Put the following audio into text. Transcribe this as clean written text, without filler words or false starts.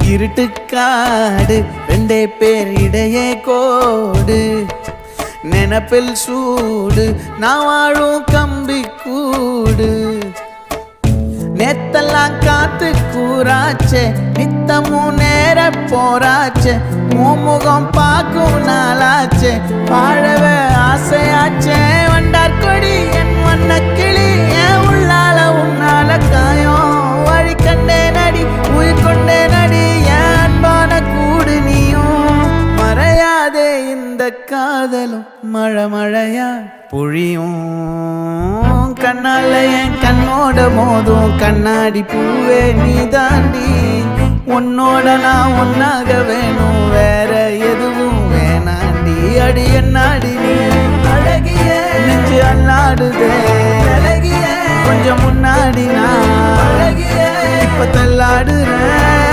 இருட்டுக்காடு ரெண்டே பேர் இடையே கோடு நினப்பில் சூடு நான் வாழும் கம்பி கூடு நேத்தெல்லாம் காத்து கூறாச்சே நித்தமும் நேர போராச்சே முகம் பார்க்கும் நாளாச்சே வாழவே ஆசையாச்சே வண்டார் கொடி என் வண்ண கிளி என் உள்ளால உன்னால காயம் வழி கண்டே நடி உயிர் கொண்டே நடி என் அன்பான கூடு நீயும் மறையாதே இந்த காதலும் மழை மழையா பொழியும் கண்ணால என் கண்ணோட மோதும் கண்ணாடி பூவே நீ தாண்டி உன்னோட நான் ஒன்னாக வேணும் வேற எதுவும் வேணாண்டி அடி என்னாடி நீ அழகிய நெஞ்சு அல்லாடுதே அழகிய கொஞ்சம் முன்னாடி நான் அழகிய இப்ப தள்ளாடுறேன்